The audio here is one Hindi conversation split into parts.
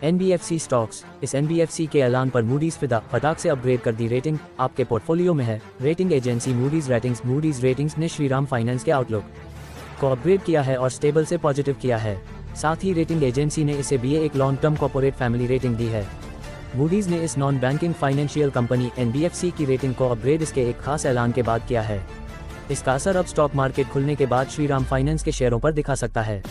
NBFC stocks. इस NBFC के ऐलान पर मूडीज फटाक से अपग्रेड कर दी रेटिंग, आपके पोर्टफोलियो में है। रेटिंग एजेंसी मूडीज रेटिंग्स ने श्रीराम फाइनेंस के आउटलुक को अपग्रेड किया है और स्टेबल से पॉजिटिव किया है। साथ ही रेटिंग एजेंसी ने इसे भी एक long term corporate family rating दी है। मूडीज ने इस non banking financial company NBFC की रेटिंग को अपग्रेड इसके एक खास ऐलान के बाद किया है। इसका असर अब स्टॉक मार्केट खुलने के बाद श्रीराम फाइनेंस के शेयरों पर दिखा सकता है।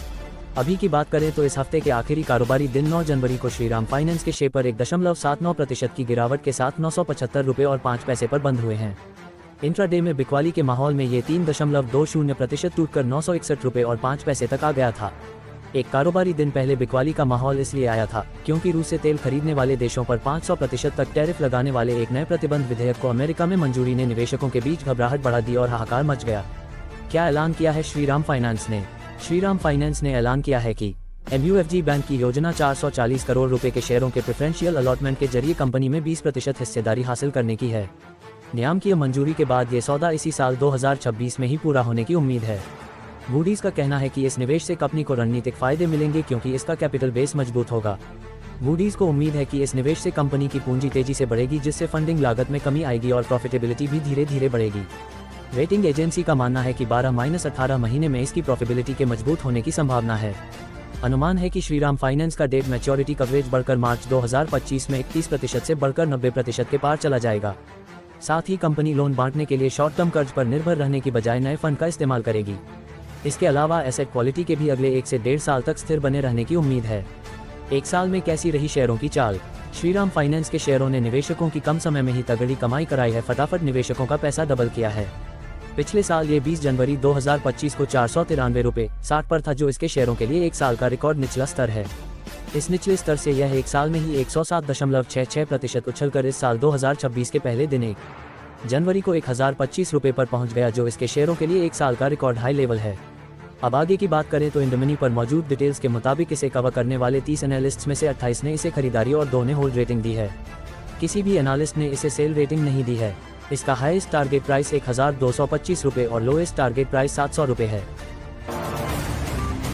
अभी की बात करें तो इस हफ्ते के आखिरी कारोबारी दिन 9 जनवरी को श्रीराम फाइनेंस के शेयर पर 1.79% की गिरावट के साथ 975 रुपये और 5 पैसे पर बंद हुए हैं। इंट्राडे में बिकवाली के माहौल में ये 3.20% टूटकर 961 रुपये और 5 पैसे तक आ गया था। एक कारोबारी दिन पहले बिकवाली का माहौल इसलिए आया था क्योंकि रूस से तेल खरीदने वाले देशों पर 500% तक टैरिफ लगाने वाले एक नए प्रतिबंध विधेयक को अमेरिका में मंजूरी ने निवेशकों के बीच घबराहट बढ़ा दी और हाहाकार मच गया। क्या ऐलान किया है श्रीराम फाइनेंस ने? श्रीराम फाइनेंस ने ऐलान किया है कि MUFG बैंक की योजना 440 करोड़ रुपए के शेयरों के प्रेफरेंशियल अलॉटमेंट के जरिए कंपनी में 20% हिस्सेदारी हासिल करने की है। नियामकीय मंजूरी के बाद ये सौदा इसी साल 2026 में ही पूरा होने की उम्मीद है। मूडीज का कहना है कि इस निवेश से कंपनी को रणनीतिक फायदे मिलेंगे क्योंकि इसका कैपिटल बेस मजबूत होगा। मूडीज को उम्मीद है कि इस निवेश से कंपनी की पूंजी तेजी से बढ़ेगी, जिससे फंडिंग लागत में कमी आएगी और प्रॉफिटेबिलिटी भी धीरे धीरे बढ़ेगी। रेटिंग एजेंसी का मानना है कि 12-18 महीने में इसकी प्रॉफिटेबिलिटी के मजबूत होने की संभावना है। अनुमान है कि श्रीराम फाइनेंस का डेट मैच्योरिटी कवरेज बढ़कर मार्च 2025 में 31% से बढ़कर 90% के पार चला जाएगा। साथ ही कंपनी लोन बांटने के लिए शॉर्ट टर्म कर्ज पर निर्भर रहने की बजाय नए फंड का इस्तेमाल करेगी। इसके अलावा एसेट क्वालिटी के भी अगले 1 से 1.5 साल तक स्थिर बने रहने की उम्मीद है। एक साल में कैसी रही शेयरों की चाल? श्रीराम फाइनेंस के शेयरों ने निवेशकों की कम समय में ही तगड़ी कमाई कराई है। फटाफट निवेशकों का पैसा डबल किया है। पिछले साल ये 20 जनवरी 2025 को 493 रुपये 60 पर था, जो इसके शेयरों के लिए एक साल का रिकॉर्ड निचला स्तर है। इस निचले स्तर से यह एक साल में ही 107.66% उछलकर इस साल 2026 के पहले दिन 1 जनवरी को 1025 रुपये पर पहुंच गया, जो इसके शेयरों के लिए एक साल का रिकॉर्ड हाई लेवल है। अब आगे की बात करें तो इंडमनी पर मौजूद डिटेल्स के मुताबिक इसे कवर करने वाले 30 एनालिस्ट्स में से 28 ने इसे खरीदारी और 2 ने होल्ड रेटिंग दी है। किसी भी एनालिस्ट ने इसे सेल रेटिंग नहीं दी है। इसका हाईएस्ट टारगेट प्राइस 1225 रुपये और लोएस्ट टारगेट प्राइस 700 रुपये है।